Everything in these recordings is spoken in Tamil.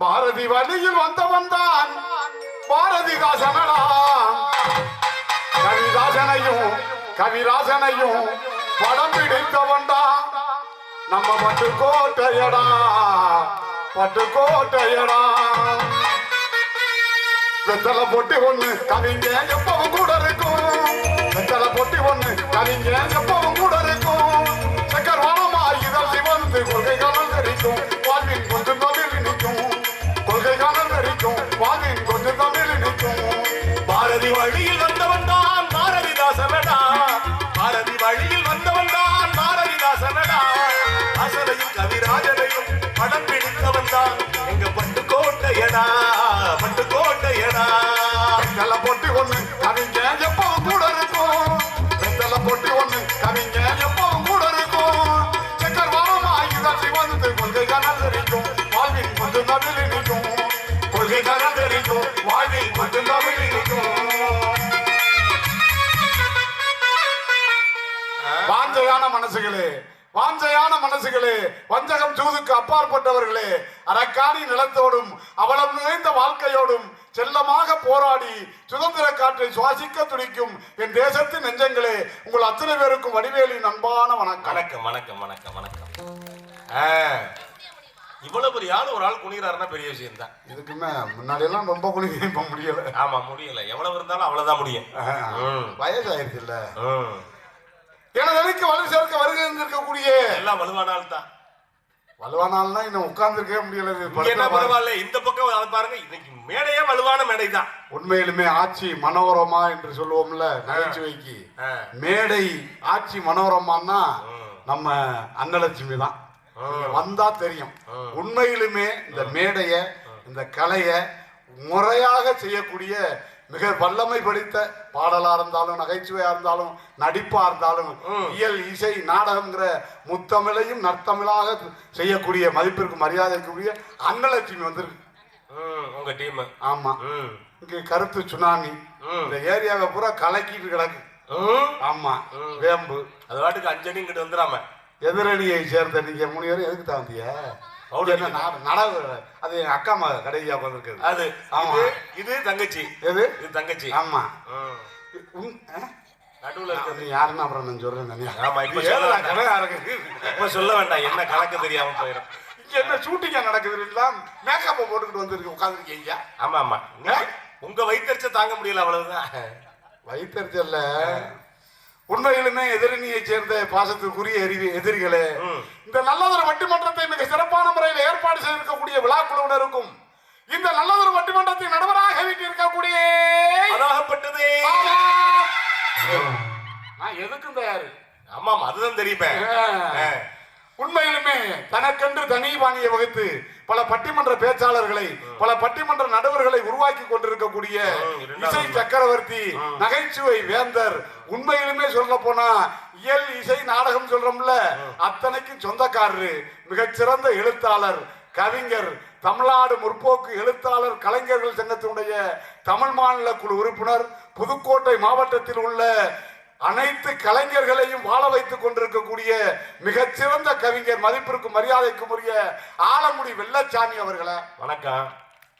பாரதி வழியில் வந்தவன் தான் பாரதிதாசனடா. கவிராசனையும் படம் பிடித்தவன்டா நம்ம பட்டுக்கோட்டையடா. வெத்தலை பொட்டி ஒண்ணு கவிங்க எப்பவும் கூட இருக்கும். வெத்தலை பொட்டி ஒண்ணு கவிங்க எப்பவும் கூட இருக்கும். சக்கர் வானமா இதழ் சிவந்து கொள்கை காலம் தெரிக்கும். வாழ்வின் கொஞ்சம் தமிழ் நிற்கும். கொள்கை காலம் தெரிக்கும். வாழ்வின் கொஞ்சம் தமிழ் நிற்கும். பாரதி வழியில் வந்தவன் தான் பாரதிதாசனடா. பாரதி வழியில் வந்தவன் தான் பாரதிதாசனடா. அசனையும் கவிராஜனையும் படம் பிடித்தவன் தான் எங்க பட்டுக்கோட்டையடா. வெத்தலை பொட்டி ஒண்ணு கவிங்க எப்பவும் கூட இருக்கும். வெத்தலை பொட்டி ஒண்ணு கவிங்க எப்பவும் கூட இருக்கும். சக்கர் வானமா இதழ் சிவந்து கொள்கை காலம் தெரிக்கும். வாழ்வின் கொஞ்சம் தமிழ் நிற்கும். கொள்கை காலம் தெரிக்கும். வாழ்வில் கொஞ்சம் தமிழ் நிற்கும். வாஞ்சையான மனசுகளே, வஞ்சகம் சூதுக்கு அப்பாற்பட்டவர்களே, அரக்காணி நிலத்தோடும் அவலம் நிறைந்த வாழ்க்கையோடும் செல்லமாக போராடி சுதந்திர காற்றை சுவாசிக்க துடிக்கும் என் தேசத்து நெஞ்சங்களே, உங்கள் அத்தனை பேருக்கும் வடிவேலின் அன்பான வணக்கம். இவ்வளவு பெரிய ஆள் ஒரு ஆள் குனிகிறாருன்னா பெரிய விஷயம் தான். இதுக்குமே முன்னாடி எல்லாம் ரொம்ப குனிக்க இப்ப முடியல. ஆமா, முடியல. எவ்வளவு இருந்தாலும் அவ்வளவுதான் முடியும். வயசாயிருச்சு இல்ல. எனது வலு சேர்க்க வருகை இருக்கக்கூடிய எல்லாம் வலுவானால் தான். வலுவானால்னா இன்னும் உட்கார்ந்துருக்கவே முடியல. என்ன பரவாயில்ல, இந்த பக்கம் அதை பாருங்க. இன்னைக்கு மேடையே வலுவான மேடை தான். உண்மையிலுமே ஆட்சி மனோரமா என்று சொல்லுவோம்ல நகைச்சுவைக்கு. மேடை ஆட்சி மனோரமான்னா நம்ம அன்னலட்சுமி தான். வந்தா தெரியும். உண்மையிலுமே இந்த மேடைய இந்த கலைய முறையாக செய்யக்கூடிய மிக வல்லமை படித்த பாடலா இருந்தாலும் நகைச்சுவையா இருந்தாலும் நடிப்பா இருந்தாலும் இயல் இசை நாடகம்ங்கிற முத்தமிழையும் நற்தமிழாக செய்யக்கூடிய மதிப்பிற்கு மரியாதைக்குரிய அன்னலட்சுமி வந்திருக்கு உங்க டீம். ஆமா, இங்க கருத்து சுனாமி இந்த ஏரியாவை பூரா கலக்கிட்டு கிடக்கு. ஆமா, வேம்பு அது வாட்டுக்கு 5 அடி இங்கிட்டு வந்துடாம. எதிரணியை சேர்ந்த நீங்க 3 பேரும் எதுக்கு தாந்திய? அது எங்க அக்கா அம்மா கடையா வந்திருக்கு. அது இது தங்கச்சி. எது? இது தங்கச்சி. ஆமா, நடுவுல இருக்கிறது யாருன்னு அப்புறம் நான் சொல்றேன். இப்ப சொல்ல வேண்டாம், என்ன கணக்கு தெரியாம போயிடும். இங்க என்ன ஷூட்டிங்கா நடக்குது? எல்லாம் மேக்கப்பை போட்டுக்கிட்டு வந்திருக்கு உட்காந்துருக்கீங்க. ஆமா ஆமா, உங்க வயிற்றுச்ச தாங்க முடியல, அவ்வளவுதான். வயிற்றுச்சல்ல, உண்மையிலுமே எதிரணியை சேர்ந்த பாசத்துக்குரிய எதிரிகளே, இந்த நல்லதொரு வட்டிமன்றத்தை மிக சிறப்பான முறையில் ஏற்பாடு செய்திருக்கக்கூடிய விழா குழுவினருக்கும் இந்த நல்லதொரு வட்டிமன்றத்தை நடுவராக வீட்டிருக்கக்கூடிய நான் எதுக்கும் தயாரு. ஆமா, அதுதான் தெரியுமே. உண்மையிலுமே தனக்கென்று தனி பாணியை வகுத்து பல பட்டிமன்ற பேச்சாளர்களை பல பட்டிமன்ற நடுவர்களை உருவாக்கி கொண்டிருக்கக்கூடிய இசை சக்கரவர்த்தி, நகைச்சுவை வேந்தர், உண்மையிலுமே சொல்ல போனா இயல் இசை நாடகம் சொல்றோம்ல அத்தனைக்கும் சொந்தக்காரரு, மிகச்சிறந்த எழுத்தாளர், கவிஞர், தமிழ்நாடு முற்போக்கு எழுத்தாளர் கலைஞர்கள் சங்கத்தினுடைய தமிழ் மாநில குழு உறுப்பினர், புதுக்கோட்டை மாவட்டத்தில் உள்ள அனைத்து கலைஞர்களையும் வாழ வைத்துக் கொண்டிருக்கக்கூடிய மிகச்சிறந்த கவிஞர், மதிப்பிற்கு மரியாதைக்கும் உரிய ஆலமுடி வெள்ளச்சாமி அவர்களை வணக்கம்.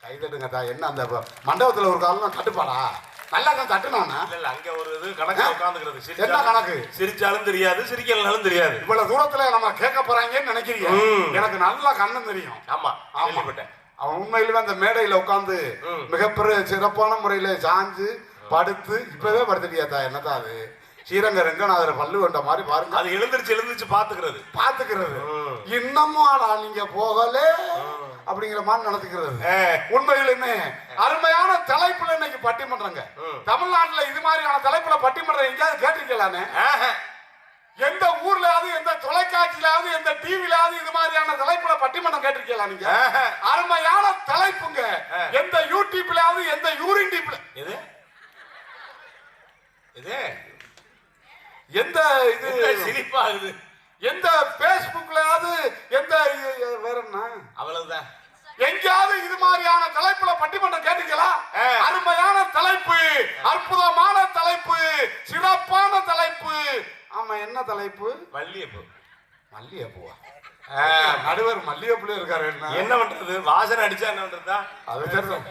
கைதட்டுங்க தா. என்ன அந்த மண்டபத்தில் ஒரு காலம் தட்டுப்பாடா? நல்லா தான் தட்டுனானா? இல்ல, அங்க ஒரு இது கணக்கு உட்கார்ந்துக்கிறது. என்ன கணக்கு? சிரிச்சாலும் தெரியாது, சிரிக்கலனாலும் தெரியாது. இவ்வளவு தூரத்துல நம்ம கேட்க போறாங்கன்னு நினைக்கிறீங்க? எனக்கு நல்லா கண்ணம் தெரியும். ஆமா, கேள்விப்பட்டேன். அவன் உண்மையிலுமே அந்த மேடையில உட்கார்ந்து மிகப்பெரிய சிறப்பான முறையில சாஞ்சு படுத்து இப்பவே படுத்துட்டியாத்தா? என்னதான் அது ஸ்ரீரங்க ரங்கநாதர் பல்லு கொண்ட மாதிரி பாருங்க. அது எழுந்திருச்சு பாத்துக்கிறது இன்னமும் ஆனா நீங்க போகல அப்படிங்கிற மாதிரி நடத்துக்கிறது. உண்மையிலுமே அருமையான தலைப்புல இன்னைக்கு பட்டிமன்றங்க. தமிழ்நாட்டுல இது மாதிரியான தலைப்புல பட்டிமன்றம் எங்கேயாவது கேட்டிருக்கலானே? எந்த ஊர்லயாவது, எந்த தொலைக்காட்சியிலாவது, எந்த டிவிலாவது இது மாதிரியான தலைப்புல பட்டிமன்றம் கேட்டிருக்கலாம் நீங்க? அருமையான தலைப்புங்க. எந்த யூடியூப்லயாவது, எந்த யூரின் டிப்ல, எந்த இது சிரிப்பாகுது, எந்த பேஸ்புக்லயாவது, எந்த வேற என்ன அவ்வளவுதான் எங்கேயாவது இது மாதிரியான தலைப்புல பட்டிமன்றம் கேட்டீங்களா? அருமையான தலைப்பு, அற்புதமான தலைப்பு, சிறப்பான தலைப்பு. ஆமா, என்ன தலைப்பு? மல்லிகைப்பூ. மல்லிகைப்பூவா? நடுவர் மல்லிகைப்பூல இருக்காரு. என்ன பண்றது? வாசனை அடிச்சா என்ன பண்றதா? அது தெரியும்.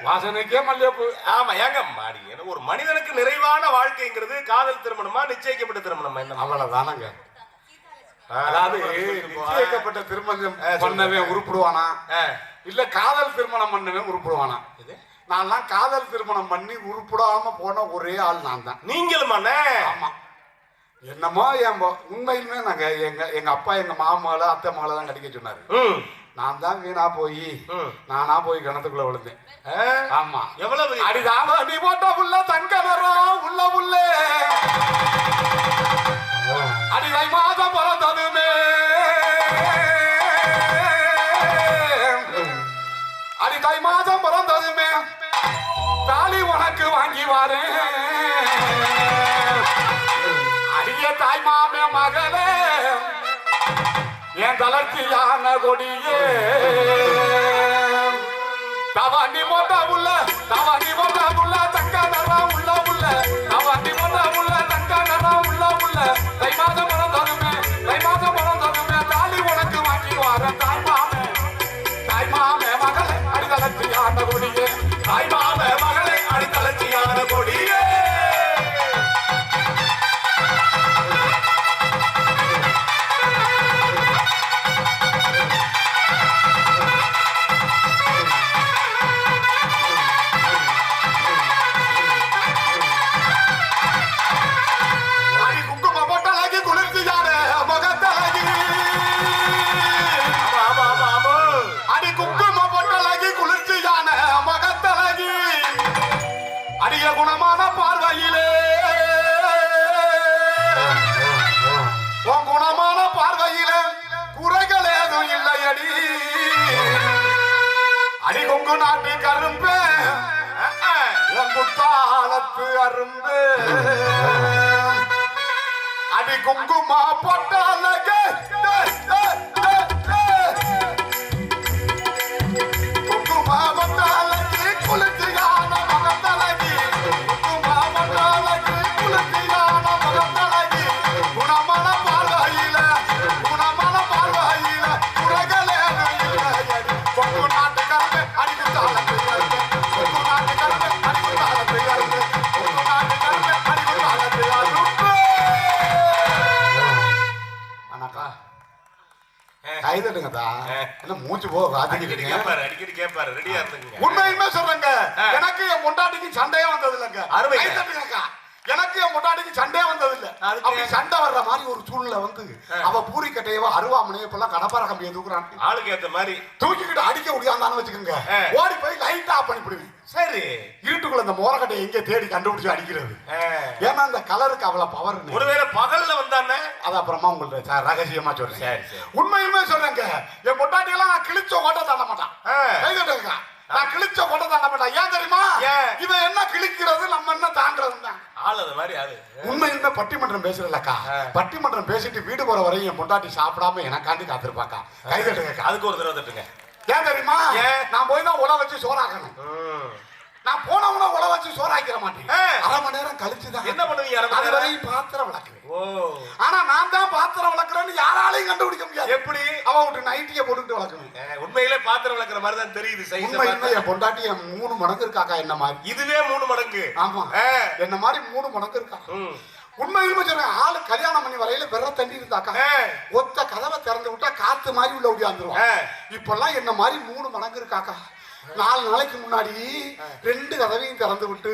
வாசனைக்கே மல்லிகைப்பூ. ஆமா ஏங்க மாடி. ஒரு மனிதனுக்கு நிறைவான வாழ்க்கைங்கிறது காதல் திருமணமா நிச்சயிக்கப்பட்ட திருமணமா? என்ன அவ்வளவுதானங்க. அதாவது நிச்சயிக்கப்பட்ட திருமணம் பண்ணவே உருப்பிடுவானா, இல்ல காதல் திருமணம் பண்ணவே உருப்பிடுவானா? நான் காதல் திருமணம் பண்ணி உருப்பிடாம போன ஒரே ஆள் நான் தான். நீங்களும்? ஆமா. என்னமோ உண்மையிலுமே நாங்க எங்க அப்பா எங்க மாமால அத்தை மகளை தான் கட்டிக்க சொன்னாரு. நான் தான் வீணா போய் நானா போய் கிணத்துக்குள்ள விழுந்தேன். ஆமா. எவ்வளவு அடிதாம நீ போட்ட புள்ள தங்க நிறம் உள்ள புள்ள அடிதை மாதம் பிறந்ததுமே அடிதை மாதம் பிறந்ததுமே தாலி உனக்கு வாங்கி வாரேன் அடிய தாய் மாமே மகளே என் தளர்ச்சியான கொடியே தவண்டி போட்ட புள்ள தங்க நிறம் உள்ள புள்ள தவண்டி போட்ட புள்ள தங்க நிறம் உள்ள புள்ள தை மாதம் பிறந்ததுமே தாலி உனக்கு வாங்கி வாரேன் தாய் மாமே மகளே அடி தளர்ச்சியான கொடியே தாய் மாமே மகளே அடி தளர்ச்சியான கொடியே. குணமான பார்வையிலே உன் குணமான பார்வையிலே குறைகள் ஏதும் இல்லையடி அடி கொங்கு நாட்டு கரும்பு குத்தாலத்து அரும்பு அடி குங்குமா போட்டாலக குங்குமா போட்டாலகி குளிர்ச்சியான மகத்தலகி குணமான பார்வையில குறைகளே கொங்கு நாட்டுக்காரங்க அடிக்கு தாளத்து கொங்கு நாட்டுக்காரங்க அடிக்கு தாளத்து கொங்கு நாட்டுக்காரங்க அடிக்கு தாளத்து அண்ணாக்கா கைதட்டுங்கதா என்ன மூச்சு போக அடிக்கடி கேட்பாரு ரெடியா இருந்துங்க. உண்மையுமே சொல்றேங்க, எனக்கு என் முண்டாட்டிக்கு சண்டையே வந்தது இல்லைங்க. கைதட்டுங்கக்கா. எனக்கு என் முன்னாடிக்கு சண்டையே வந்தது இல்ல. அப்படி சண்டை வர்ற மாதிரி ஒரு சூழ்நிலை வந்து அவ பூரிக்கட்டையவோ அருவாமனையோ இப்பெல்லாம் கடப்பார கம்பியை தூக்குறான். ஆளுக்கு ஏத்த மாதிரி தூக்கிக்கிட்டு அடிக்க முடியாதான்னு வச்சுக்கோங்க. ஓடி போய் லைட் ஆஃப் பண்ணிவிடுவேன். சரி, இருட்டுக்குள்ள இந்த மோரக்கட்டையை எங்க தேடி கண்டுபிடிச்சு அடிக்கிறது. ஏன்னா அந்த கலருக்கு அவ்வளவு பவர். ஒருவேளை பகல்ல வந்தானே அது அப்புறமா உங்கள்ட்ட ரகசியமா சொல்றேன். உண்மையுமே சொல்றேங்க, என் முட்டாட்டியெல்லாம் நான் கிழிச்ச ஓட்ட தாண்ட மாட்டான். நான் கிழிச்ச கொண்டு தாண்ட மாட்டேன். ஏன் தெரியுமா? இவன் என்ன கிழிக்கிறது, நம்ம என்ன தாண்டறது தான். உண்மையுமே பட்டிமன்றம் பேசுறலக்கா. பட்டிமன்றம் பேசிட்டு வீடு போற வரையும் என் பொண்டாட்டி சாப்பிடாம எனக்காண்டி காத்திருப்பாக்கா. கை தட்டுங்க. அதுக்கு ஒரு தடவை தட்டுங்க. ஏன் தெரியுமா? நான் போய் தான் உல வச்சு சோறாக்கணும். நான் போனவன உல வச்சு சோறாக்கிற மாட்டேன். அரை மணி நேரம் கழிச்சுதான் என்ன பண்ணுவீங்க? அது வரையும் பாத்திரம் விளக்குவேன். ஆனா நான் தான் பாத்திரம் விளக்குறேன்னு யாராலையும் கண்டுபிடிக்க முடியாது. எப்படி? அவ விட்டு நைட்டிய போட்டுட்டு விளக்கணும். உண்மையிலே பாத்திரம் விளக்குற மாதிரி தான் தெரியுது. உண்மையிலே என் பொண்டாட்டி 3 மடங்கு இருக்காக்கா என்ன மாதிரி. இதுவே 3 மடங்கு. ஆமா, என்ன மாதிரி 3 மடங்கு இருக்கா. உண்மையிலுமே சொல்றேன், ஆளு கல்யாணம் பண்ணி வரையில வெற தண்ணி இருந்தாக்கா ஒத்த கதவை திறந்து விட்டா காத்து மாதிரி உள்ள ஓடியாந்துருவான். இப்பெல்லாம் என்ன மாதிரி 3 மடங்கு இருக்காக்கா. 4 நாளைக்கு முன்னாடி 2 கதவையும் திறந்து விட்டு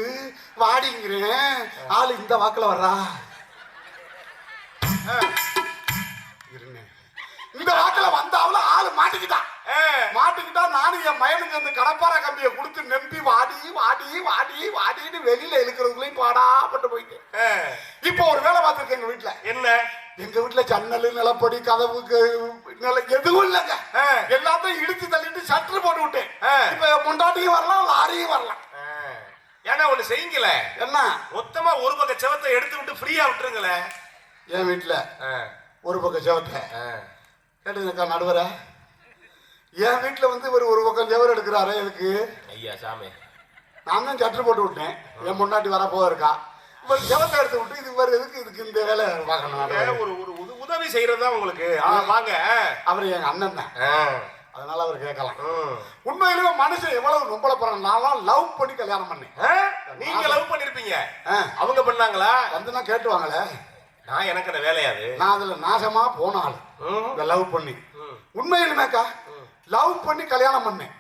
வாடிங்கிறேன். ஆளு இந்த வாக்குல வர்றா. இந்த வாக்குல வந்தாவுல ஆளு மாட்டிக்கிட்டான். நானும் என் மயனுக்கு அந்த கடப்பார கம்பியை கொடுத்து நம்பி வாடி வாடி வாடி வாடின்னு வெளியில இழுக்கிறதுக்குள்ளயும் பாடாப்பட்டு போயிட்டேன். இப்போ ஒரு வேலை பார்த்துருக்கேன் எங்க வீட்டுல. என்ன? எங்க வீட்டுல ஜன்னல், நிலப்படி, கதவுக்கு எதுவும் இல்லைங்க. எல்லாத்தையும் இடிச்சு தள்ளிட்டு சற்று போட்டு விட்டேன். இப்ப முண்டாட்டியும் வரலாம், லாரியும் வரலாம். ஏன்னா ஒண்ணு செய்யுங்களே. என்ன? மொத்தமா ஒரு பக்கம் செவத்தை எடுத்து விட்டு ஃப்ரீயா விட்டுருங்களே. என் வீட்டுல ஒரு பக்கம் செவத்தை கேட்டுக்கா நடுவர. என் வீட்டுல வந்து ஒரு பக்கம் செவர் எடுக்கிறாரு. எதுக்கு? ஐயா சாமி, நான் தான் சற்று போட்டு விட்டேன். என் முன்னாடி வர போக இருக்கா. செவத்தை எடுத்து விட்டு இது எதுக்கு? இதுக்கு இந்த வேலை பார்க்கணும். உதவி செய்யறதுதான் உங்களுக்கு வாங்க. அவர் எங்க அண்ணன் தான், ஆ. அதனால அவர் கேட்கலாம். உண்மையிலுமே மனுஷன் எவ்வளவு நொம்பல போறான். நான் லவ் பண்ணி கல்யாணம் பண்ணேன். நீங்க லவ் பண்ணிருப்பீங்க, அவங்க பண்ணாங்களா? வந்து நான் கேட்டுவாங்களே, நான் எனக்கு அந்த வேலையாது. நான் அதுல நாசமா போனாள் இந்த லவ் பண்ணி. உண்மையிலுமேக்கா லவ் பண்ணி கல்யாணம் பண்ணேன்.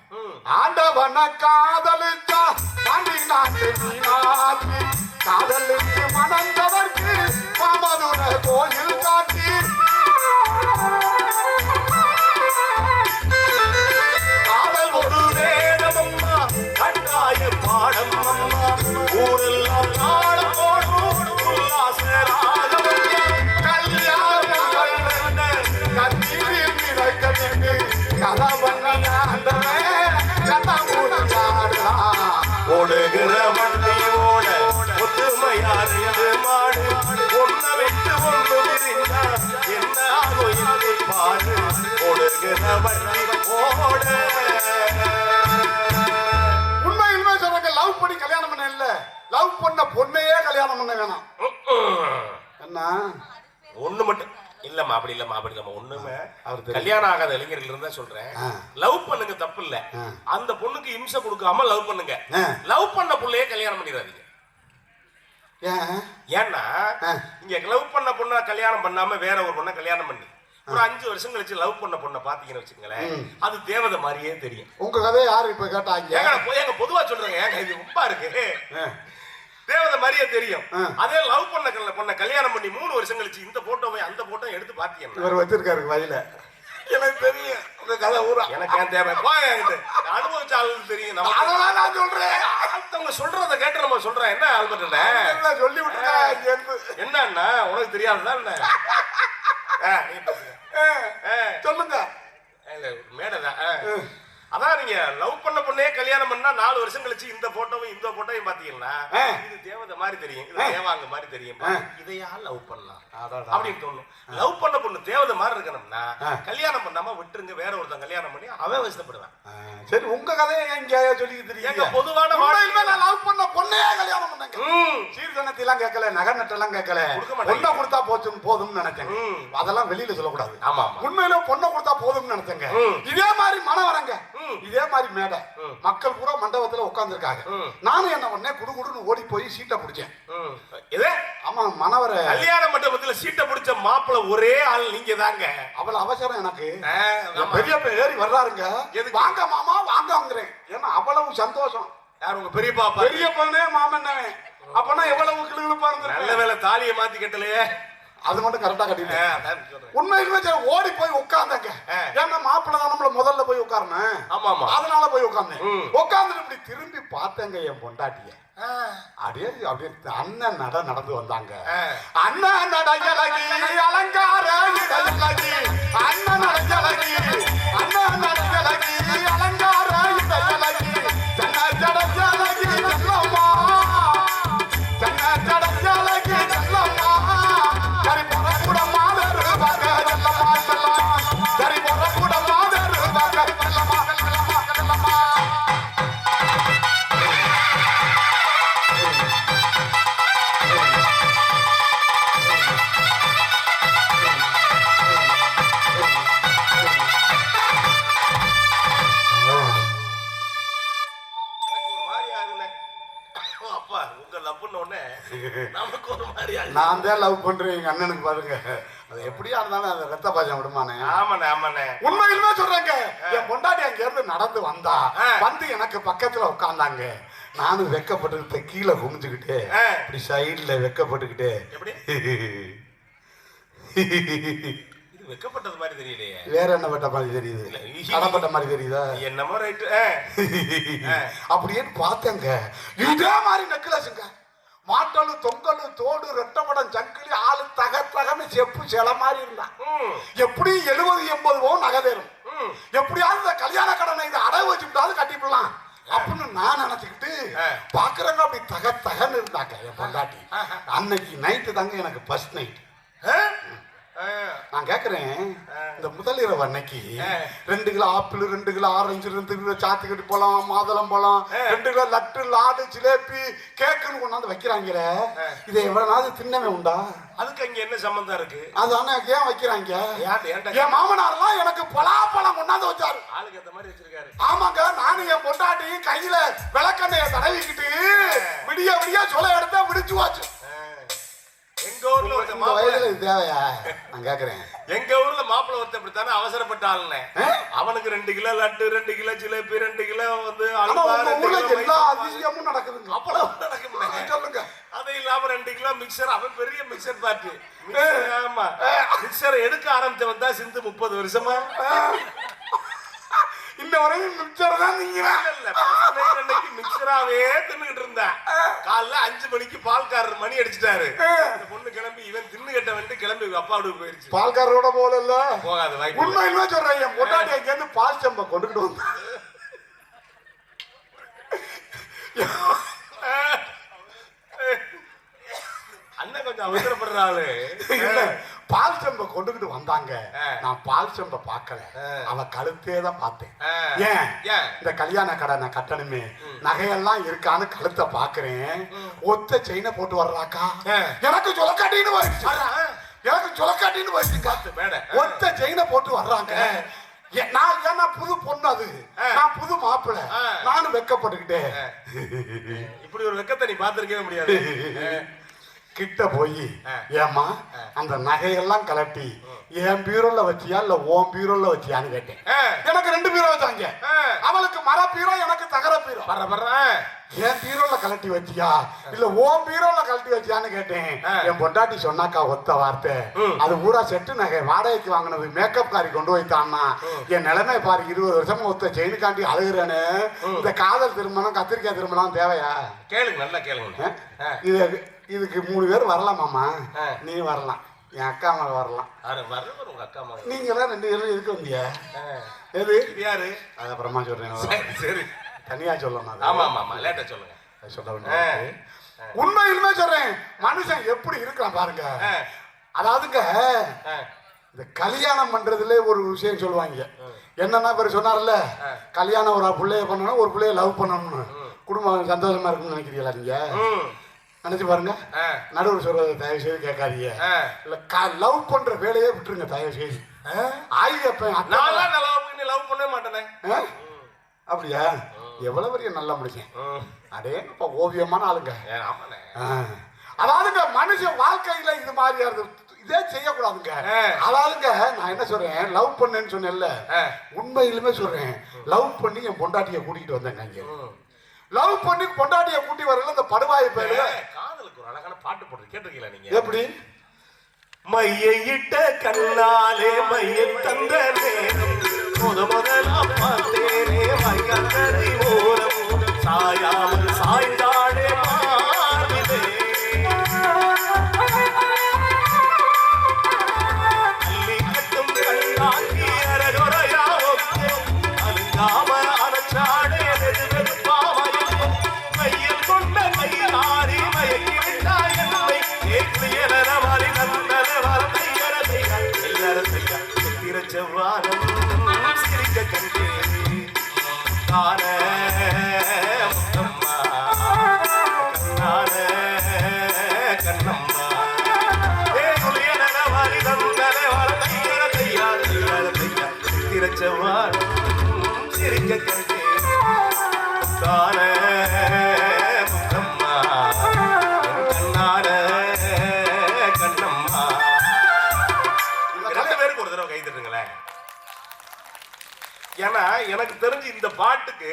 ஆண்டவன காதலிச்சா தாண்டி நாட்டு மீனாட்சி, காதலுக்கு மணந்தவர்க்கு மாமதுர கோயில் காட்டி, காதல் ஒரு வேதமம்மா, கட்டாய பாடம் அம்மா, ஊரெல்லாம் நாடம் போடும் உல்லாச ராகமம்மா. கல்யாணங்கள் கண்ணீரில் நிறைக்கவிட்டு ஓடுகிற வண்டியோட ஒத்துமையாறு மாடு, ஒன்ன விட்டு ஒன்று பிரிந்தா என்ன ஆகும் என்று பாரு. ஓடுகிற வண்டி ஓட. உண்மையிலுமே சொல்றாங்க, லவ் பண்ணி கல்யாணம் பண்ண இல்ல, லவ் பண்ண பொண்ணையே கல்யாணம் பண்ண வேணாம். என்ன ஒண்ணு மட்டும் இல்லம்மா, அப்படி இல்லம்மா, அப்படி இல்லம்மா. ஒண்ணுமே கல்யாணம் ஆகாத இளைஞர்கள் இருந்தா சொல்றேன், லவ் பண்ணுங்க, தப்பு இல்ல. அந்த பொண்ணுக்கு இம்சை கொடுக்காம லவ் பண்ணுங்க. லவ் பண்ண புள்ளையே கல்யாணம் பண்ணிடாதீங்க. ஏன்னா இங்க லவ் பண்ண பொண்ண கல்யாணம் பண்ணாம வேற ஒரு பொண்ணை கல்யாணம் பண்ணி ஒரு 5 வருஷம் கழிச்சு லவ் பண்ண பொண்ணை பாத்தீங்கன்னு வச்சுக்கங்களேன், அது தேவதை மாதிரியே தெரியும். உங்க கதையை யாரு இப்ப கேட்டாங்க? ஏங்க பொதுவா சொல்றேங்க, ஏங்க இது ரொம்ப இருக்கு, தேவதை மாதிரியே தெரியும். அதே லவ் பண்ண பொண்ண கல்யாணம் பண்ணி 3 வருஷம் கழிச்சு இந்த போட்டோவை அந்த போட்டோ எடுத்து பாத்தீங்கன்னா இவர் வச்சிருக்காரு வயல. எனக்கு தெரியும் உங்க கதை ஊரா. எனக்கு ஏன் தேவை? அனுபவிச்ச ஆளுக்கு தெரியும். அதெல்லாம் நான் சொல்றேன், அவங்க சொல்றத கேட்டு நம்ம சொல்றேன். என்ன ஆல்பர்ட் சொல்லி விட்டுருக்கேன். என்னன்னா உனக்கு தெரியாதுதான் சொல்லுங்க. மேடதான். அதான் நீங்க லவ் பண்ண பொண்ணே கல்யாணம் பண்ணா 4 வருஷம் கழிச்சு இந்த போட்டோவையும் பாத்தீங்கன்னா இது தேவதை மாதிரி தெரியும், இது தேவாங்க மாதிரி தெரியும். இதையா லவ் பண்ணலாம் அப்படின்னு தோணும். லவ் பண்ண பொண்ணு தேவதை மாதிரி இருக்கணும்னா கல்யாணம் பண்ணாம விட்டுருங்க, வேற ஒருத்தன் கல்யாணம் பண்ணி அவன் வசப்படுவான். சரி, உங்க கதையை எங்க சொல்லிக்கிட்டு இருக்கீங்க? பொதுவான வாழ்க்கையில நான் லவ் பண்ண பொண்ணையே கல்யாணம் பண்ணேங்க. சீர்தனத்தை எல்லாம் கேட்கல, நகை நட்டெல்லாம் கேட்கல, பொண்ணை கொடுத்தா போதும்னு நினைச்சேங்க. அதெல்லாம் வெளியில சொல்லக்கூடாது. ஆமா, உண்மையில பொண்ணை கொடுத்தா போதும்னு நினைச்சேங்க. இதே மாதிரி மனம் வரங்க, இதே மாதிரி மேடை மக்கள் பூரா மண்டபத்துல உட்கார்ந்து இருக்காங்க. நானும் என்ன பண்ணேன், குடுகுடுன்னு ஓடி போய் சீட்டை பிடிச்சேன். ஆமா, மணவர கல்யாண மண்டபத்துல சீட்டை பிடிச்ச மாப்பிள்ள ஒரே ஆள் நீங்க தாங்க. அவ்வளவு அவசரம் எனக்கு. பெரியப்ப ஏறி வர்றாருங்க, வாங்க மாமா வாங்கங்கிறேன். ஏன்னா அவ்வளவு சந்தோஷம். யார் உங்க பெரியப்பா? பெரியப்பனே மாமன்னே. அப்பனா எவ்வளவு கிளுகிளுப்பா இருந்திருக்கு. நல்ல வேளை தாலியை மாத்தி கட்டலையே, அது மட்டும் கரெக்டா கட்டிட்டேன். உண்மையிலுமே ஓடி போய் உட்கார்ந்தங்க. ஏன்னா மாப்பிள்ளை தான் நம்மள முதல்ல போய் உட்கார்னேன். ஆமா, அதனால போய் உட்கார்ந்தேன். உட்கார்ந்துட்டு இப்படி திரும்பி பார்த்தேங்க என் பொண்டாட்டிய. அப்படியே அண்ணன் நடந்து வந்தாங்க. அண்ணன் நடகலகி அலங்கார இடலகி, அண்ணன் நடகலகி, அண்ணன் நடகலகி அலங்கார இடலகி, ஜன ஜடஜலகி ஜல்லம்மா, ஜன ஜடஜலகி ஜல்லம்மா, கரி பொறப்புட மாதரு வக ஜல்லம்மா ஜல்லம்மா, கரி பொறப்புட மாதரு வக ஜல்லம்மா ஜல்லம்மா ஜல்லம்மா. நான் தான் லவ் பண்றேன் எங்க அண்ணனுக்கு பாருங்க. அது எப்படியா இருந்தாலும் அது ரத்த பாஜம் விடுமானே. ஆமாண்ணே. உண்மையிலுமே சொல்றேங்க, என் பொண்டாட்டி அங்க இருந்து நடந்து வந்தா, வந்து எனக்கு பக்கத்துல உட்கார்ந்தாங்க. நானும் வெக்கப்பட்டு கீழே குமிஞ்சுக்கிட்டு இப்படி சைட்ல வெக்கப்பட்டுக்கிட்டு வெக்கப்பட்டது மாதிரி தெரியலையே, வேற என்ன பட்ட மாதிரி தெரியுது, கடப்பட்ட மாதிரி தெரியுதா? என்னமோ ரைட்டு. அப்படியே பார்த்தேங்க. இதே மாதிரி நெக்லஸுங்க, மாட்டலு தொங்கலு தோடு ரெட்டப்படம் சங்கிலி ஆளு தகன்னு செப்பு சில மாதிரி இருந்தான். எப்படி 70-80 பவுன் நகை தேரும். எப்படியாவது இந்த கல்யாண கடனை இதை அடகு வச்சுட்டாவது கட்டிவிடலாம் அப்படின்னு நான் நினைச்சுக்கிட்டு பாக்குறேங்க. அப்படி தகன்னு இருந்தாங்க என் பொண்டாட்டி. அன்னைக்கு நைட்டு தாங்க எனக்கு ஃபர்ஸ்ட் நைட். நான் கேக்குறேன், இந்த முதலிரவு அன்னைக்கு 2 kilo apple, 2 kilo orange, 2 kilo சாத்துக்கட்டி பழம், மாதுளம் பழம், 2 கிலோ லட்டு, லாடு, ஜிலேபி, கேக்குன்னு கொண்டாந்து வைக்கிறாங்களே, இதை எவ்வளவு நாள் தின்னவே உண்டா? அதுக்கு அங்க என்ன சம்பந்தம் இருக்கு? அதானே ஏன் வைக்கிறாங்க? என் மாமனார்லாம் எனக்கு பலாப்பழம் கொண்டாந்து வச்சாரு. ஆளுக்கு ஏத்த மாதிரி வச்சிருக்காரு. ஆமாங்க, நானும் என் பொண்டாட்டியும் கையில விளக்கண்ணைய தடவிக்கிட்டு விடிய விடிய சொல்ல எடுத்தா விடிச்சு வாச்சு. எங்க ஊர்ல ஒரு வயதுல இது தேவையா? நான் கேக்குறேன், எங்க ஊர்ல மாப்பிள்ளை ஒருத்த இப்படித்தானே அவசரப்பட்ட ஆளுனே. அவனுக்கு 2 kilo laddu, 2 kilo jalebi, 2 kilo வந்து எல்லா அதிசயமும் நடக்குதுங்க. அப்பளம் நடக்கும். சொல்லுங்க. அது இல்லாம 2 கிலோ மிக்சர். அவன் பெரிய மிக்சர் பார்ட்டி. ஆமா, மிக்சர் எடுக்க ஆரம்பிச்சவன் தான் சிந்து 30 வருஷமா. இந்த வரையும் மிக்சர் தான் நீங்க அன்னைக்கு மிக்சராவே தின்னுகிட்டு இருந்தேன். காலைல 5 மணிக்கு பால்காரர் மணி அடிச்சுட்டாரு. இந்த பொண்ணு கிளம்பி இவன் தின்னு கட்ட வந்து கிளம்பி அப்பா வீட்டுக்கு போயிருச்சு. பால்காரரோட போகல, போகாது. உண்மையிலுமே சொல்றேன், என் பொண்டாட்டி அங்க இருந்து பால் சம்பா கொண்டுகிட்டு வந்து அண்ணன் கொஞ்சம் அவசரப்படுறாரு. பால் செம்ப கொண்டுகிட்டு வந்தாங்க. நான் பால் செம்ப பார்க்கல, அவ கழுத்தே தான் பார்த்தேன். ஏன் இந்த கல்யாண கடை நான் கட்டணுமே, நகையெல்லாம் இருக்கான்னு கழுத்தை பாக்குறேன். ஒத்த செயினை போட்டு வர்றாக்கா, எனக்கு சொலக்காட்டின்னு வருச்சு. எனக்கு சொலக்காட்டின்னு வருச்சு. காத்து மேட ஒத்த செயினை போட்டு வர்றாங்க. நான் ஏன்னா புது பொண்ணு, அது நான் புது மாப்பிள்ளை, நானும் வெக்கப்பட்டுக்கிட்டேன். இப்படி ஒரு வெக்கத்தை நீ பாத்திருக்கவே முடியாது. கிட்ட போய், ஏமா அந்த நகையெல்லாம் கலட்டி என் பீரோல வச்சியா இல்ல ஓம் பீரோல வச்சியான்னு கேட்டேன். எனக்கு 2 பீரோ வச்சாங்க. அவளுக்கு மர பீரோ, எனக்கு தகர பீரோ. என் பீரோல கலட்டி வச்சியா இல்ல ஓம் பீரோல கலட்டி வச்சியான்னு கேட்டேன். என் பொண்டாட்டி சொன்னாக்கா ஒத்த வார்த்தை, அது பூரா செட்டு நகை வாடகைக்கு வாங்கினது, மேக்கப் காரி கொண்டு போய்த்தான்னா. என் நிலைமை பாரு, 20 வருஷமா ஒத்த செயினுக்காண்டி அழுகுறேன்னு. இந்த காதல் திருமணம், கத்திரிக்காய் திருமணம் தேவையா? கேளுங்க, நல்லா கேளுங்க. இதுக்கு 3 பேர் வரலாமாமா? நீ வரலாம், என் அக்கா அம்மா வரலாம். நீங்க எல்லாம் 2 பேரும் எதுக்கு வந்தியா? எது யாரு? அது அப்புறமா சொல்றேன். சரி, தனியா சொல்லணும். ஆமா ஆமா, லேட்டா சொல்லுங்க. சொல்ல வேண்டிய உண்மையிலுமே சொல்றேன், மனுஷன் எப்படி இருக்கான் பாருங்க. அதாவதுங்க, இந்த கல்யாணம் பண்றதுல ஒரு விஷயம் சொல்லுவாங்க. என்னன்னா இவர் சொன்னார்ல, கல்யாணம் ஒரு பிள்ளைய பண்ணணும், ஒரு பிள்ளைய லவ் பண்ணணும்னு. குடும்பம் சந்தோஷமா இருக்குன்னு நினைக்கிறீங்களா நீங்க? நினைச்சு பாருங்க. நடுவர் சொல்றது தயவு செய்து கேட்காதீங்க. இல்ல லவ் பண்ற வேலையே விட்டுருங்க தயவு செய்து. லவ் பண்ணவே மாட்டேனே. அப்படியா? எவ்வளவு பெரிய நல்ல மனுஷன். அடே இப்ப ஓவியமான ஆளுங்க. அதாவதுங்க மனுஷன் வாழ்க்கையில இது மாதிரி இதே செய்யக்கூடாதுங்க. அதாவதுங்க நான் என்ன சொல்றேன், லவ் பண்ணேன்னு சொன்னேன்ல, உண்மையிலுமே சொல்றேன், லவ் பண்ணி என் பொண்டாட்டிய கூட்டிட்டு வந்தேங்க. இங்க லவ் பண்ணி பொண்டாட்டிய கூட்டி வரல இந்த படுவாய் பேரு. காதலுக்கு ஒரு அழகான பாட்டு போட்டு கேட்டிருக்கீங்களா நீங்க? எப்படி? மையிட்ட கண்ணாலே மைய தந்த நேரம் முதலா பார்த்தேனே மையந்தரி ஓரம் சாயாமல் சாய்ந்தாடே மாறிலே அள்ளி கட்டும் கண்ணாக்கி அரகுறையா ஒத்து அழுங்காம அனச்சாடே செவ்வானம் சிரிக்க கண்டே காண முத்தம்மா கண்ணான கண்ணம்மா செவ்வானம் சிரிக்க கண்டே காண முத்தம்மா கண்ணான கண்ணம்மா. 2 பேருக்கு ஒரு தடவை கை தட்டுங்களேன். ஏன்னா எனக்கு தெரிஞ்சு இந்த பாட்டுக்கு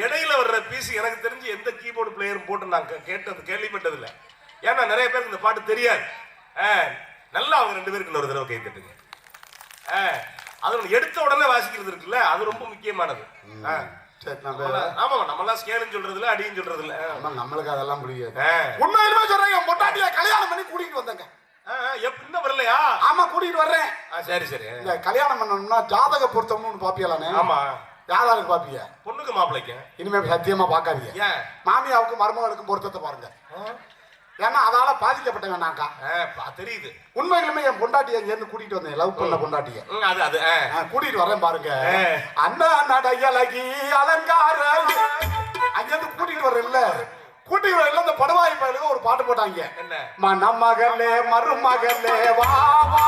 இடையில வர்ற பீஸ் எனக்கு தெரிஞ்சு எந்த கீபோர்டு பிளேயரும் போட்டு நான் கேள்விப்பட்டது இல்லை. ஏன்னா நிறைய பேருக்கு இந்த பாட்டு தெரியாது. நல்லா அவங்க 2 பேருக்கு ஒரு தடவை கை தட்டுங்க. அது எடுத்த உடனே வாசிக்கிறது இருக்குல்ல, அது ரொம்ப முக்கியமானது. ஆமா, நம்மளாம் ஸ்கேலுன்னு சொல்றதுல அடின்னு சொல்றது இல்ல. நம்மளுக்கு அதெல்லாம் முடியாது. உண்மையிலுமே சொல்றேன், பொட்டாட்டிய கல்யாணம் பண்ணி கூட்டிட்டு வந்தேங்க. இன்னும் வரலையா? ஆமா, கூட்டிட்டு வர்றேன். சரி சரி. இந்த கல்யாணம் பண்ணணும்னா ஜாதக பொருத்தம்னு பாப்பியலானே. ஆமா, யாராருக்கு பாப்பிய? பொண்ணுக்கு மாப்பிள்ளைக்கு. இனிமே சத்தியமா பாக்காதீங்க. மாமியாவுக்கு மருமகளுக்கும் பொருத்தத்தை பாருங்க. ஏன்னா அதால பாதிக்கப்பட்ட வேணாக்கா தெரியுது. உண்மையிலுமே என் பொண்டாட்டியை இருந்து கூட்டிட்டு வந்தேன், லவ் பண்ண பொண்டாட்டிய அது கூட்டிட்டு வரேன் பாருங்க. அண்ணா நடையழகி அலங்கார அங்கிருந்து கூட்டிட்டு வரல, கூட்டிட்டு வரல. இந்த படவாய் பயலுக்கு ஒரு பாட்டு போட்டாங்க, என்ன மணமகளே மருமகளே வா வா,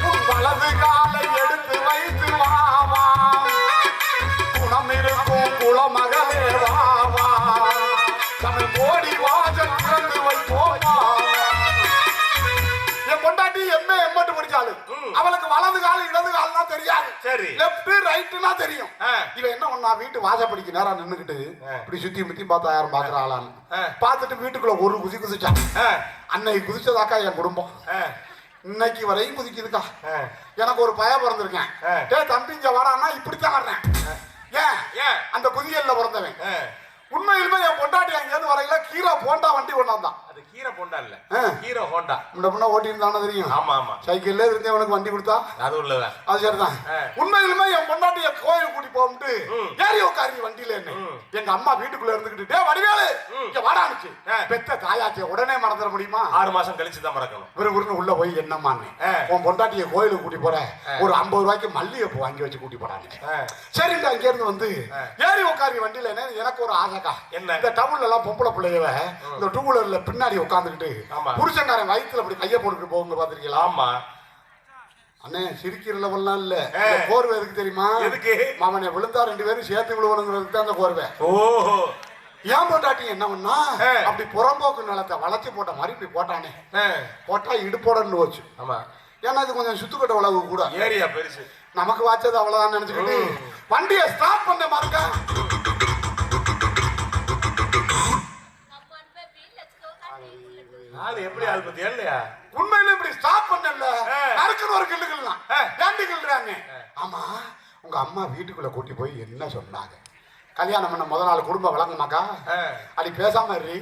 உன் வலது காலை எடுத்து வைத்து வா வா, குணம் இருக்கும் குளமகளே வா வா, தமிழ் கோடி வாசல் திறந்து வைப்போமா. என் பொண்டாட்டி எம்ஏ எம்மட்டு படிச்சாலு, அவளுக்கு வலது கால இடது கால் தான் தெரியாது, சரி லெஃப்ட் ரைட்னா தெரியும். இவன் என்ன பண்ணா, வீட்டு வாசப்படிக்கு நேரா நின்னுக்கிட்டு இப்படி சுத்தி முத்தி பார்த்தா யாரும் பாக்குற ஆளான்னு பார்த்துட்டு வீட்டுக்குள்ள ஒரு குதி குதிச்சான். அன்னைக்கு குதிச்சதாக்கா என் குடும்பம், இன்னைக்கு வரையும் குதிக்குதுக்கா. எனக்கு ஒரு பய பிறந்திருக்கேன், டே தம்பிங்க வாடான்னா இப்படித்தான் வர்றேன். ஏன் அந்த குதியல்ல பிறந்தவன். உண்மையிலுமே என் பொண்டாட்டி அங்கேருந்து வரையில கீரை போண்டா வண்டி கொண்டாந்தான். அது கீரை போண்டா இல்ல, கீரை ஹோண்டா. முன்ன ஓட்டிருந்தானே தெரியும். ஆமா ஆமா, சைக்கிள்ல இருந்தவனுக்கு வண்டி கொடுத்தா அது உள்ளதான். அது சரிதான். உண்மையிலுமே என் பொண்டாட்டிய கோயில் கூட்டி போகும்போது ஏறி உட்காரி வண்டியில என்ன எங்க அம்மா வீட்டுக்குள்ள இருந்துகிட்டு, டே வடிவேலு இங்க வாடானுச்சு. பெத்த தாயாச்சிய உடனே மறந்துட முடியுமா? 6 மாசம் கழிச்சு தான் மறக்கணும். விறுவிறுன்னு உள்ள போய் என்னம்மான்னு, உன் பொண்டாட்டிய கோயிலுக்கு கூட்டி போற, ஒரு 50 ரூபாய்க்கு மல்லிகைப்பூ வாங்கி வச்சு கூட்டி போறாங்க. சரிங்க, அங்க இருந்து வந்து ஏறி உட்காரி வண்டியில என்ன, எனக்கு ஒரு ஆசைக்கா. என்ன, இந்த டவுன்ல எல்லாம் பொம்பளை பிள்ளையவ இந்த டூ வீலர்ல பின்னாடி உட்காந்துக்கிட்டு புருஷன்காரன் வயிற்றுல அப்படி கைய போட்டுட்டு போகுங்க பாத்திருக்கீங்களா? ஆமா அண்ணே, சிரிக்கிற லெவல்லாம் இல்ல. கோர்வை எதுக்கு தெரியுமா? எதுக்கு? மாமனை விழுந்தா 2 பேரும் சேர்த்து விழுவணுங்கிறதுக்கு தான் அந்த கோர்வை. ஓஹோ. ஏன் பொண்டாட்டி என்ன பண்ணா, அப்படி புறம்போக்கு நிலத்தை வளைச்சு போட்ட மாதிரி இப்படி போட்டானே, போட்டா இடுப்போடன்னு வச்சு. ஆமா, ஏன்னா இது கொஞ்சம் சுத்துக்கட்ட உழவு கூட, ஏரியா பெருசு, நமக்கு வாச்சது அவ்வளவுதான் நினைச்சுக்கிட்டு வண்டியை ஸ்டாப் பண்ண மாருங்க. அது எப்படி ஆள் பத்தி இல்லையா? உண்மையில இப்படி ஸ்டாப் பண்ணல, நறுக்குன்னு ஒரு கிள்ளுகள்லாம் ஏண்டி கிள்ளுறாங்க. ஆமா, உங்க அம்மா வீட்டுக்குள்ள கூட்டி போய் என்ன சொன்னாங்க? கல்யாணம் பண்ண முத நாள் குடும்பம் விளங்குமாக்கா, அப்படி பேசாம இரு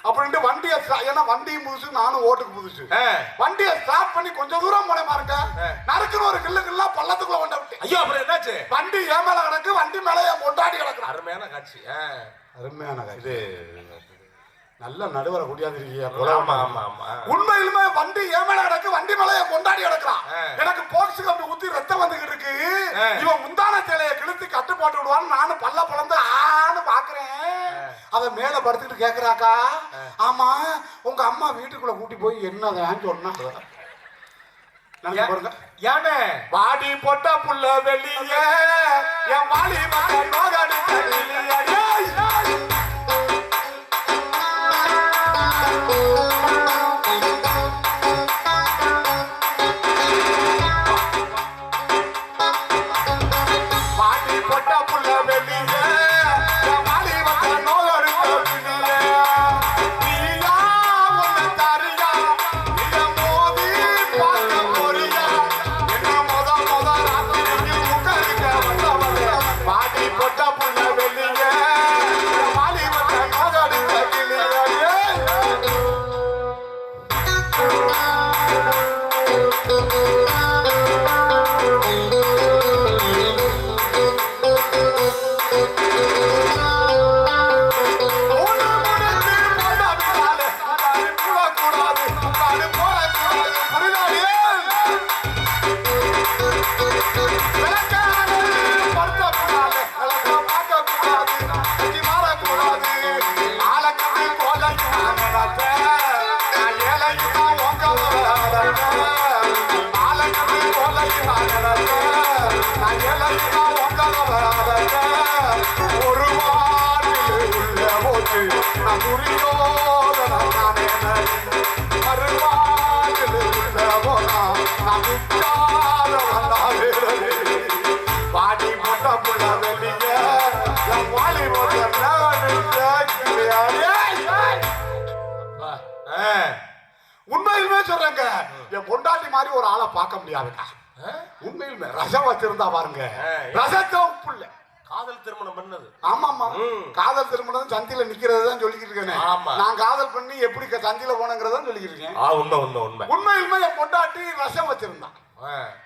அப்படின்ட்டு வண்டியை, ஏன்னா வண்டியும் புதுசு நானும் ஓட்டுக்கு புதுசு, வண்டியை ஸ்டாப் பண்ணி கொஞ்சம் தூரம் போன பாருங்க, நறுக்குன்னு ஒரு கிள்ளுகள்லாம் பள்ளத்துக்குள்ள கொண்ட விட்டு. ஐயோ, அப்புறம் என்னாச்சு? வண்டி ஏன் மேல கிடக்கு, வண்டி மேல என் பொண்டாட்டி கிடக்கு. அருமையான காட்சி, அருமையான காட்சி. நல்ல நடுவரை கூட்டியாந்துருக்கீங்க. உண்மையிலுமே வண்டி ஏமேல கிடக்கு, வண்டி மேல கொண்டாடி கிடக்குறான். எனக்கு போக்ஸ் கம்பி ஊத்தி ரத்தம் வந்துகிட்டு இருக்கு. இவன் முந்தான சேலையை கிழித்து கட்டு போட்டு விடுவான்னு நானும் பல்ல பழந்து ஆன்னு பாக்குறேன். அவ மேல படுத்துக்கிட்டு கேக்குறாக்கா, ஆமா உங்க அம்மா வீட்டுக்குள்ள கூட்டி போய் என்னதான் சொன்னா பாருங்க. யானே வாடி போட்ட புள்ள வெளியே என் வாலி மகன் மகன் உண்மையிலுமே சொல்றேங்க, என் பொண்டாட்டி மாதிரி ஒரு ஆளை பார்க்க முடியாதுக்கா. உண்மையிலுமே ரசம் வச்சிருந்தா பாருங்க, ரசத்தை உப்பு இல்ல. காதல் திருமணம் பண்ணது. ஆமாமா, காதல் திருமணம் சந்தில நிக்கிறது தான் சொல்லிக்கிட்டு இருக்கேன். நான் காதல் பண்ணி எப்படி சந்தில போனங்கிறத சொல்லிக்கிட்டு இருக்கேன். உண்மை உண்மை உண்மை. உண்மையிலுமே என் பொண்டாட்டி ரசம் வச்சிருந்தான்,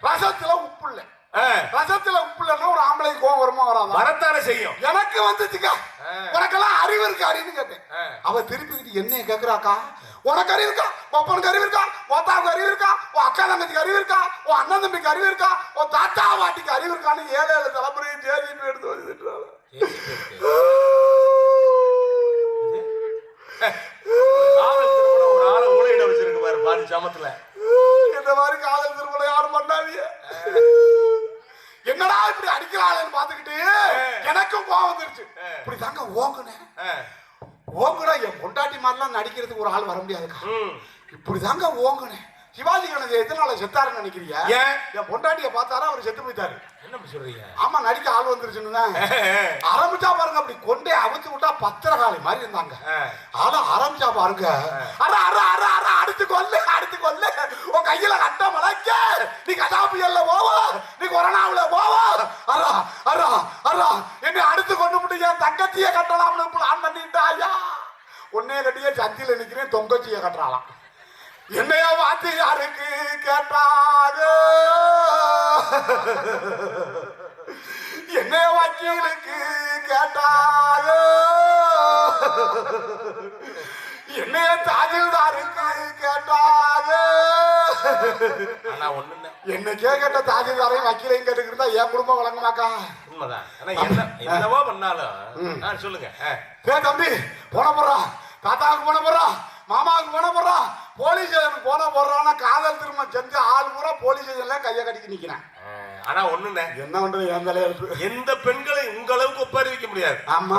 ரசத்துல உப்பு இல்ல. ரசத்துல உப்பு இல்லன்னா ஒரு ஆம்பளை கோவம் வருமா வராதா? வரத்தானே செய்யும். எனக்கு வந்துச்சுக்கா. உனக்கெல்லாம் அறிவு இருக்கா அறிவுன்னு கேட்டேன். அவ திருப்பி என்னைய கேக்குறாக்கா, உனக்கு அறிவு இருக்கா, ஒப்பனுக்கு அறிவு இருக்கா, ஒத்தாவுக்கு அறிவு இருக்கா, உன் அக்கா தங்கச்சிக்கு அறிவு இருக்கா, உன் அண்ணன் தம்பிக்கு அறிவு இருக்கா, உன் தாத்தா பாட்டிக்கு அறிவு இருக்கான்னு 7 தலைமுறையும் ஜேஜிபி எடுத்து வருதுன்றாங்க. ஒரு ஆளை ஊழையிட வச்சிருக்கு பாரு பாரு ஜாமத்துல. இந்த மாதிரி காதல் திருமணம் யாரும் பண்ணாதீங்க. என்னடா இப்படி அடிக்கிறாளேன்னு பாத்துக்கிட்டு எனக்கும் கோவம் வந்துருச்சு. இப்படி தாங்க ஓங்குனேன். ஓங்குனா என் பொண்டாட்டி மாதிரிலாம் நடிக்கிறதுக்கு ஒரு ஆள் வர முடியாதுக்கா. இப்படிதாங்க ஓங்குனேன். சிவாஜி கணேசன் எத்தனால செத்தாருன்னு நினைக்கிறீங்க? என் பொண்டாட்டிய பார்த்தாரா அவர் செத்து போயிட்டாரு. என்ன சொல்றீங்க? ஆமா, நடிக்க ஆள் வந்துருச்சுன்னு ஆரம்பிச்சா பாருங்க. அப்படி கொண்டே அவிச்சு விட்டா பத்திரகாளி மாதிரி இருந்தாங்க. ஆனா ஆரம்பிச்சா பாருங்க, அடுத்து கொல்லு அடுத்து கொல்லு, உன் கையில கட்ட மலைக்க, நீ கதாபியல்ல போவா, நீ கொரோனாவுல போவா, அரா அரா அரா என்ன அடுத்து கொண்டு விட்டு என் தங்கச்சிய கட்டலாம்னு பிளான் பண்ணிட்டா. ஐயா உன்னைய கட்டிய சந்தியில நிக்கிறேன், தொங்கச்சிய கட்டுறாளாம். என்னைய பார்த்து யாருக்கு கேட்டாக, என்னைய வக்கீலுக்கு கேட்டாக, என்னைய தாசில்தாருக்கு கேட்டாக. என்ன கேட்ட தாசில்தாரையும் வக்கீலையும் கேட்டுக்கிட்டு இருந்தா என் குடும்பம் வழங்குமாக்கா? உண்மைதான். என்னவோ பண்ணாலும் சொல்லுங்க. தம்பி போன போறா, தாத்தாவுக்கு போன போறா, மாமாவுக்கு போன போறா, போலீஸ் ஸ்டேஷனுக்கு போன போடுறான்னா காதல் திருமணம் செஞ்ச ஆள் பூரா போலீஸ் ஸ்டேஷன்ல கையை கட்டிக்கு நிக்கிறேன். ஆனா ஒண்ணுண்ணே, என்ன பண்றது, என் தலையில இருக்கு. எந்த பெண்களை உங்க அளவுக்கு ஒப்பாரி வைக்க முடியாது. ஆமா,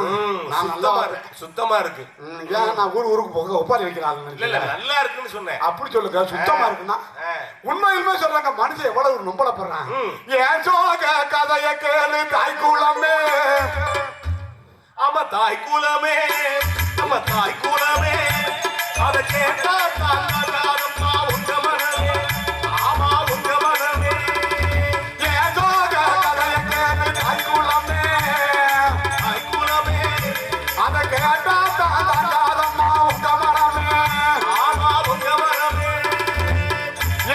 நான் நல்லா சுத்தமா இருக்கு. ஏன் நான் ஊருக்கு போக ஒப்பாரி வைக்கிறாங்க? இல்ல நல்லா இருக்குன்னு சொன்னேன். அப்படி சொல்லுங்க, சுத்தமா இருக்குன்னா உண்மையுமே சொல்றாங்க. மனுஷன் எவ்வளவு நொம்பல போடுறான். ஏன் சோக கதைய கேளு தாய்க்குளமே, ஆமா தாய்க்குளமே, ஆமா தாய்க்குளமே, அதை கேட்டா தாங்காதம்மா உங்க மனமே, ஆமா உங்க மனமே. ஏன் சோக கதைய கேளு தாய்க்குளமே, தாய்க்குளமே, அதை கேட்டா தாங்காதம்மா உங்க மனமே, ஆமா உங்க மனமே.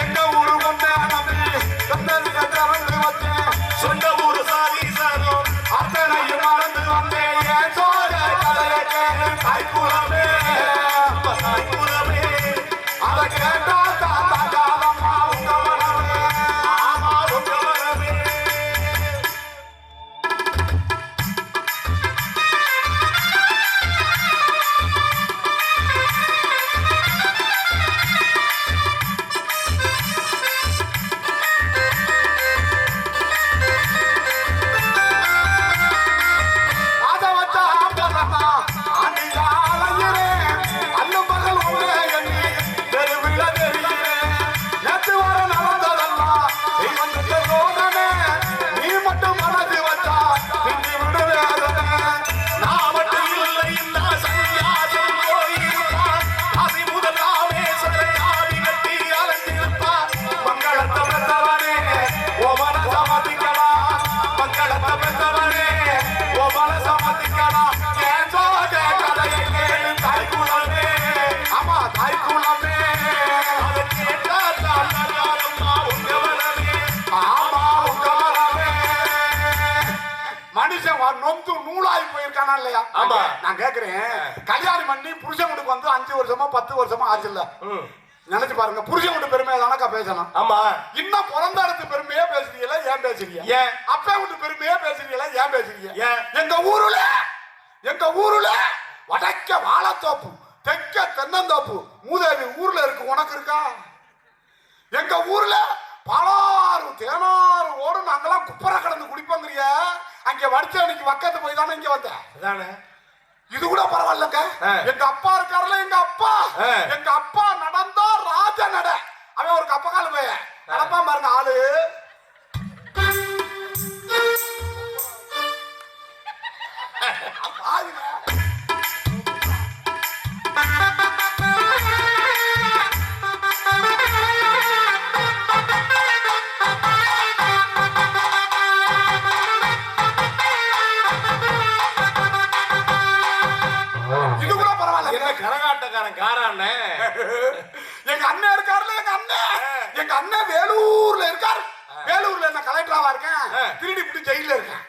எங்க ஊரு கொண்ட நம்பி திறந்து வச்சேன், சொந்த ஊரு சாதி சாதம் அத்தனையும் மறந்து வந்தேன். ஏன் சோக கதைய கேளு தாய்க்குளமே, தாய்க்குளமே, அதை கேட்டா தாங்காதம்மா உங்க மனமே, ஆமா உங்க மனமே. அதை வச்சா பதமா அடியாலையிறே, அன்னும் பகல் உண்டே எண்ணி தெருவில தெரிகிறேன். நேற்று வர நடந்ததெல்லாம் நீ வந்துட்ட சோதனை, நீ மட்டும் மனது வச்சா திண்டி விடு வேதனை. நான் மட்டும் இல்லை நான் சன்னியாசம் போயிருப்பான், அதி முதல் ராமேஸ்வரை ஆடி கட்டி அலைஞ்சிருப்பான். மங்களத்தை பெற்றவனே ஓ மனச மதிக்கடா, மங்களத்தை பெற்றவனே ஓ மனச மதிக்கடா. ஏன் சோக கதையை கேளு தாய்க்குளமே, ஆமா தாய்க்குளமே, அதை கேட்டா தாங்காதம்மா உங்க மனமே, ஆமா உங்க மனமே. மனுஷன் நொந்து நூலாகி போயிருக்கானா இல்லையா? ஆமா. நான் கேக்குறேன், கல்யாணம் பண்ணி புருஷன் வீட்டுக்கு வந்து 5 வருஷமா 10 வருஷமா ஆச்சு இல்ல? நினைச்சு பாருங்க, புருஷன் வீட்டு பெருமையை தானக்கா பேசணும். ஆமா. இன்னும் பிறந்த இடத்து பெருமையே பேசுறீங்களா? ஏன் பேசுறீங்க? ஏன்? அப்பா வீட்டு பெருமையே பேசுறீங்களா? ஏன் பேசுறீங்க? ஏன்? எங்க ஊருல வடக்க வாழைத்தோப்பு, தெற்க தென்னந்தோப்பு, மூதேவி ஊர்ல இருக்கு, உனக்கு இருக்கா? எங்க ஊர்ல பாலாறு தேனாறு ஓடும், நாங்கெல்லாம் குப்பரை கடந்து குடிப்போங்கிறிய. அங்க வடிச்ச அன்னைக்கு வக்கத்து போய் தானே இங்க வந்தேன். அதானே, இது கூட பரவாயில்லங்க. எங்க அப்பா இருக்காருல, எங்க அப்பா நடந்தா ராஜ நட. அவன் ஒரு கப்பக்கால போய நடப்பா பாருங்க ஆளு. இது கூட பரவாயில்ல. என்ன கரகாட்டக்காரன் காரானே. எங்க அண்ணன் இருக்காருல, எங்க அண்ணன் வேலூர்ல இருக்காரு. வேலூர்ல என்ன கலெக்டராவா இருக்கேன், திருடி பிடி ஜெயில இருக்கேன்.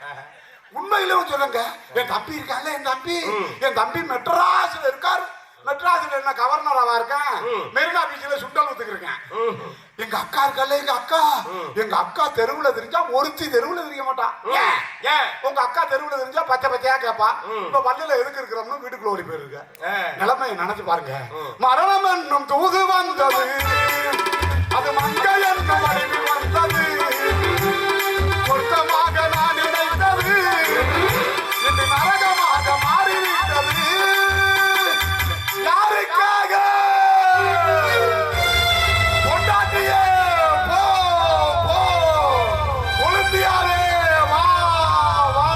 உண்மையிலே சொல்லுங்க, என் தம்பி இருக்காங்க, என் தம்பி மெட்ராஸ்ல இருக்காரு. மெட்ராஸ்ல என்ன கவர்னராவா இருக்கேன், மெரினா பீச்ல சுண்டல் வித்துக்கிருக்கேன். எங்க அக்கா இருக்கல, எங்க அக்கா தெருவுல தெரிஞ்சா ஒருத்தி தெருவுல தெரிய மாட்டான். உங்க அக்கா தெருவுல தெரிஞ்சா பச்சை பச்சையா கேப்பா. இப்ப பள்ளியில எதுக்கு இருக்கிறோம்னு வீட்டுக்குள்ள ஓடி போயிருக்க. நிலைமையை நினைச்சு பாருங்க. மரணம் என்னும் தூது வந்தது, அது மங்கை என்னும் அறிவு வந்தது, சொர்க்கமாக நான் நினைத்தது இன்று நரகமாக மாறிவிட்டது. யாருக்காக? பொண்டாட்டியே போ போ, கொழுந்தியாரே வா வா.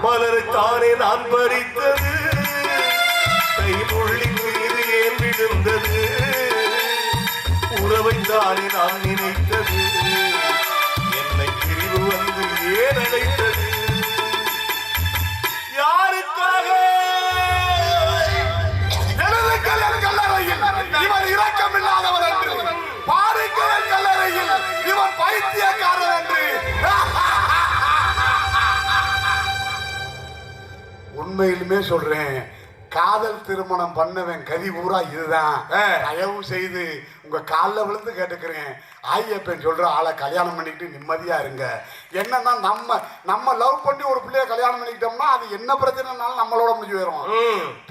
மலரைத்தானே நான் பறித்தது, கை முள்ளி மீது ஏன் விழுந்தது, உறவைத்தானே நான் நினைத்தது, என்னை பிரிவு வந்து ஏன் அழைத்தது, யாருக்காக? எழுதுங்கள் என் கல்லறையில் இவன் இரக்கமில்லாதவன் என்று, பாருங்கள் என் கல்லறையில் இவன் பைத்தியக்காரன் என்று. உண்மையிலுமே சொல்றேன், காதல் திருமணம் பண்ணவன் கதி பூரா இதுதான். தயவு செய்து உங்க காலில் விழுந்து கேட்டுக்கிறேன், ஆயப்பன் சொல்ற ஆளை கல்யாணம் பண்ணிக்கிட்டு நிம்மதியா இருங்க. என்னன்னா நம்ம லவ் பண்ணி ஒரு பிள்ளைய கல்யாணம் பண்ணிக்கிட்டோம்னா அது என்ன பிரச்சனைனாலும் நம்மளோட முடிஞ்சு போயிடும்.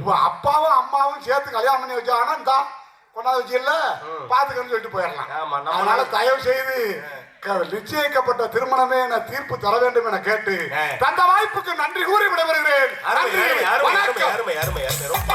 இப்போ அப்பாவும் அம்மாவும் சேர்த்து கல்யாணம் பண்ணி வச்சாங்கன்னா இந்த கொண்டாந்து வச்சு இல்ல பாத்துக்கன்னு சொல்லிட்டு போயிடலாம். அதனால தயவு செய்து நிச்சயிக்கப்பட்ட திருமணமே என தீர்ப்பு தர வேண்டும் என கேட்டு தந்த வாய்ப்புக்கு நன்றி கூறி விடைபெறுகிறேன். ரொம்ப